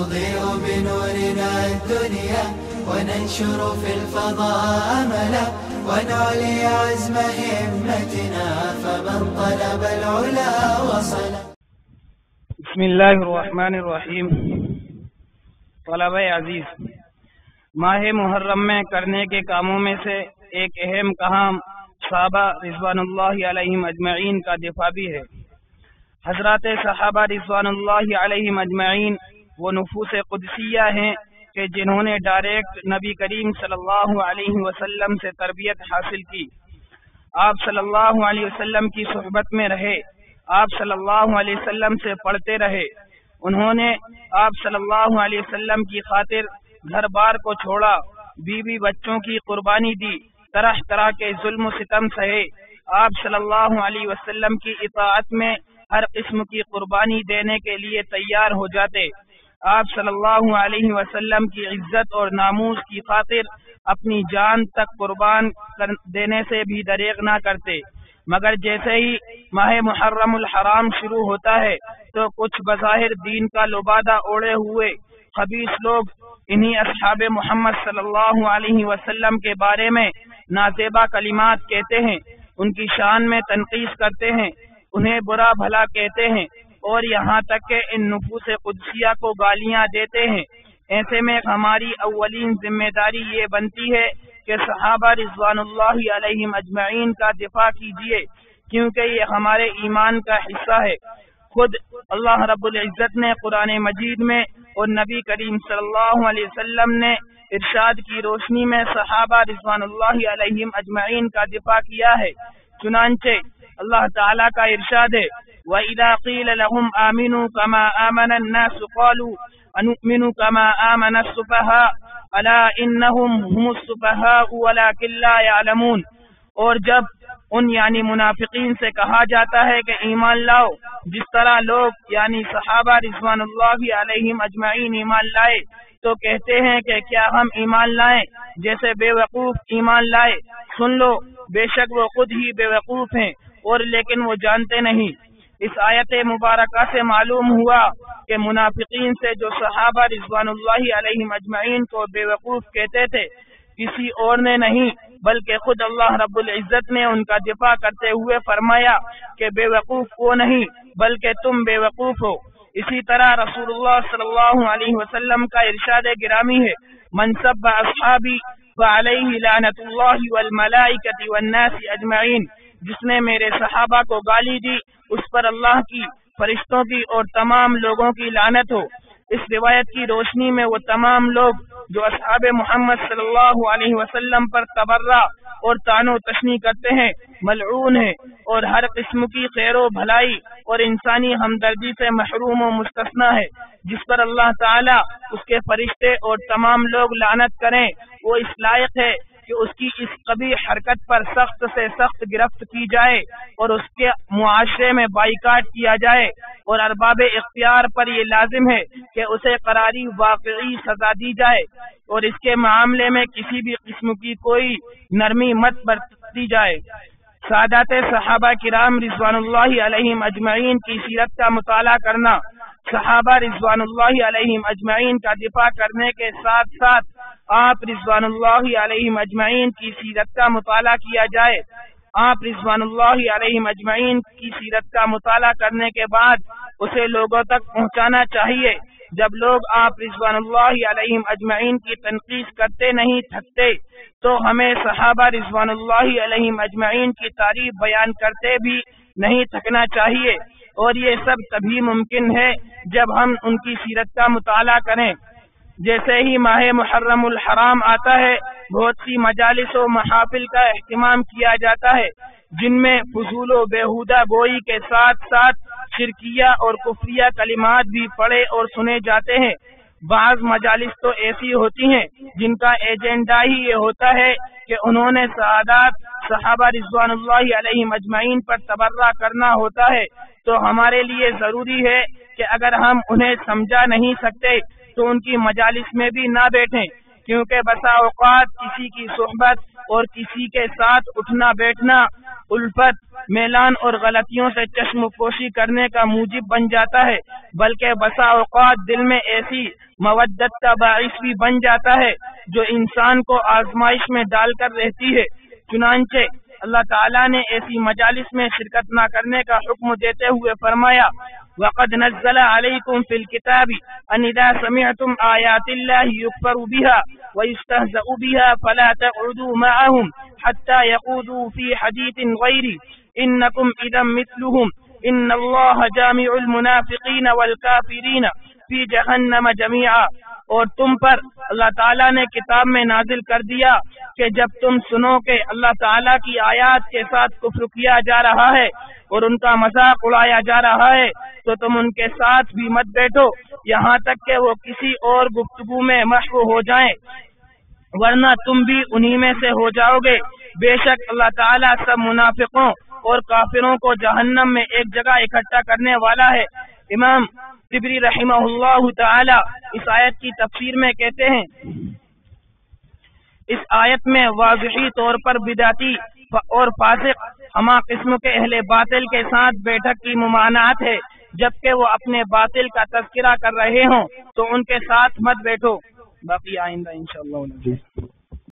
نضيء بنورنا الدنيا وننشر في الفضاء أملا ونعلي عزم همتنا فمن طلب العلا وصل. بسم اللہ الرحمن الرحیم. طلبہ عزیز، ماہ محرم میں کرنے کے کاموں میں سے ایک اہم کام صحابہ رضوان اللہ علیہم اجمعین کا دفاع بھی ہے. حضرات صحابہ رضوان اللہ علیہم اجمعین وہ نفوس قدسیہ ہیں کہ جنہوں نے ڈائریکٹ نبی کریم صلی اللہ علیہ وسلم سے تربیت حاصل کی. آپ صلی اللہ علیہ وسلم کی صحبت میں رہے، آپ صلی اللہ علیہ وسلم سے پڑھتے رہے. انہوں نے آپ صلی اللہ علیہ وسلم کی خاطر گھر بار کو چھوڑا، بیوی بچوں کی قربانی دی، طرح طرح کے ظلم و ستم سہے. آپ صلی اللہ علیہ وسلم کی اطاعت میں ہر قسم کی قربانی دینے کے لیے تیار ہو جاتے. آپ صلی اللہ علیہ وسلم کی عزت اور ناموس کی خاطر اپنی جان تک قربان دینے سے بھی دریغ نہ کرتے. مگر جیسے ہی ماہ محرم الحرام شروع ہوتا ہے تو کچھ بظاہر دین کا لبادہ اوڑے ہوئے خبیث لوگ انہی اصحاب محمد صلی اللہ علیہ وسلم کے بارے میں نازیبا کلمات کہتے ہیں، ان کی شان میں تنقیص کرتے ہیں، انہیں برا بھلا کہتے ہیں اور یہاں تک کہ ان نفوس قدسیہ کو گالیاں دیتے ہیں. ایسے میں ہماری اولین ذمہ داری یہ بنتی ہے کہ صحابہ رضوان اللہ علیہم اجمعین کا دفاع کیجیے، کیونکہ یہ ہمارے ایمان کا حصہ ہے. خود اللہ رب العزت نے قرآن مجید میں اور نبی کریم صلی اللہ علیہ وسلم نے ارشاد کی روشنی میں صحابہ رضوان اللہ علیہم اجمعین کا دفاع کیا ہے. چنانچہ اللہ تعالیٰ کا ارشاد ہے، وَإِذَا قِيلَ لَهُمْ آمِنُوا كَمَا آمَنَ النَّاسُ قَالُوا أَنُؤْمِنُ كَمَا آمَنَ السُّفَهَاءُ أَلَا إِنَّهُمْ هُمُ السُّفَهَاءُ وَلَكِنْ لَا يَعْلَمُونَ. اور جب ان یعنی منافقین سے کہا جاتا ہے کہ ایمان لاؤ، جس طرح لوگ یعنی صحابہ رضوان اللہ علیہم اجمعین ایمان لائے، تو کہتے ہیں کہ کیا ہم ایمان لائیں جیسے بے وقوف ایمان لائے. سن لو، بے شک وہ خود ہی بے وقوف ہیں اور لیکن وہ جانتے نہیں. اس آیت مبارکہ سے معلوم ہوا کہ منافقین سے جو صحابہ رضوان اللہ علیہم اجمعین کو بے وقوف کہتے تھے، کسی اور نے نہیں بلکہ خود اللہ رب العزت نے ان کا دفاع کرتے ہوئے فرمایا کہ بے وقوف وہ نہیں بلکہ تم بے وقوف ہو. اسی طرح رسول اللہ صلی اللہ علیہ وسلم کا ارشاد گرامی ہے، من سب اصحابی فعلیہ لعنت اللہ والملائکۃ والناس اجمعین. جس نے میرے صحابہ کو گالی دی اس پر اللہ کی، فرشتوں کی اور تمام لوگوں کی لعنت ہو. اس روایت کی روشنی میں وہ تمام لوگ جو اصحاب محمد صلی اللہ علیہ وسلم پر تبرہ اور طعن و تشنیع کرتے ہیں ملعون ہیں اور ہر قسم کی خیر و بھلائی اور انسانی ہمدردی سے محروم و مستثنی ہے. جس پر اللہ تعالیٰ، اس کے فرشتے اور تمام لوگ لعنت کریں، وہ اس لائق ہے کہ اس کی اس قبیح حرکت پر سخت سے سخت گرفت کی جائے اور اس کے معاشرے میں بائیکاٹ کیا جائے، اور ارباب اختیار پر یہ لازم ہے کہ اسے قراری واقعی سزا دی جائے اور اس کے معاملے میں کسی بھی قسم کی کوئی نرمی مت برتی جائے. سادات صحابہ کرام رضوان اللہ علیہم اجمعین کی سیرت کا مطالعہ کرنا، صحابہ رضوان اللہ علیہم اجمعین کا دفاع کرنے کے ساتھ ساتھ آپ رضوان اللہ علیہم اجمعین کی سیرت کا مطالعہ کیا جائے. آپ رضوان اللہ علیہم اجمعین کی سیرت کا مطالعہ کرنے کے بعد اسے لوگوں تک پہنچانا چاہیے. جب لوگ آپ رضوان اللہ علیہم اجمعین کی تنقید کرتے نہیں تھکتے تو ہمیں صحابہ رضوان اللہ علیہم اجمعین کی تعریف بیان کرتے بھی نہیں تھکنا چاہیے. اور یہ سب تبھی ممکن ہے جب ہم ان کی سیرت کا مطالعہ کریں. جیسے ہی ماہ محرم الحرام آتا ہے، بہت سی مجالس و محافل کا اہتمام کیا جاتا ہے جن میں فضول و بیہودہ گوئی کے ساتھ ساتھ شرکیہ اور کفریہ کلمات بھی پڑھے اور سنے جاتے ہیں. بعض مجالس تو ایسی ہوتی ہیں جن کا ایجنڈا ہی یہ ہوتا ہے کہ انہوں نے سعادات صحابہ رضوان اللہ علیہم اجمعین پر تبرہ کرنا ہوتا ہے. تو ہمارے لیے ضروری ہے کہ اگر ہم انہیں سمجھا نہیں سکتے تو ان کی مجالس میں بھی نہ بیٹھیں، کیونکہ بسا اوقات کسی کی صحبت اور کسی کے ساتھ اٹھنا بیٹھنا الفت، میلان اور غلطیوں سے چشم پوشی کرنے کا موجب بن جاتا ہے، بلکہ بسا اوقات دل میں ایسی مودت کا باعث بھی بن جاتا ہے جو انسان کو آزمائش میں ڈال کر رہتی ہے۔ چنانچہ اللہ تعالیٰ نے ایسی مجالس میں شرکت نہ کرنے کا حکم دیتے ہوئے فرمایا: وَقَدْ نَزَّلَ عَلَيْكُمْ فِي الْكِتَابِ أَنْ إِذَا سَمِعْتُمْ آيَاتِ اللَّهِ يُكْفَرُ بِهَا وَيُسْتَهْزَأُ بِهَا فَلَا تَقْعُدُوا مَعَهُمْ حَتَّى يَخُوضُوا فِي حَدِيثٍ غَيْرِهِ إِنَّكُمْ إِذًا مِثْلُهُمْ إِنَّ اللَّهَ جَامِعُ الْمُنَافِقِينَ وَالْكَافِرِينَ فِي جَهَنَّمَ جَمِيعًا۔ اور تم پر اللہ تعالیٰ نے کتاب میں نازل کر دیا کہ جب تم سنو کہ اللہ تعالیٰ کی آیات کے ساتھ کفر کیا جا رہا ہے اور ان کا مذاق اڑایا جا رہا ہے تو تم ان کے ساتھ بھی مت بیٹھو یہاں تک کہ وہ کسی اور گفتگو میں محو ہو جائیں، ورنہ تم بھی انہی میں سے ہو جاؤ گے۔ بے شک اللہ تعالیٰ سب منافقوں اور کافروں کو جہنم میں ایک جگہ اکٹھا کرنے والا ہے۔ امام طبری رحمہ اللہ تعالی اس آیت کی تفسیر میں کہتے ہیں، اس آیت میں واضحی طور پر بدعتی اور فاسق ہما قسم کے اہل باطل کے ساتھ بیٹھک کی ممانعت ہے، جبکہ وہ اپنے باطل کا تذکرہ کر رہے ہوں تو ان کے ساتھ مت بیٹھو۔ باقی آئندہ انشاءاللہ۔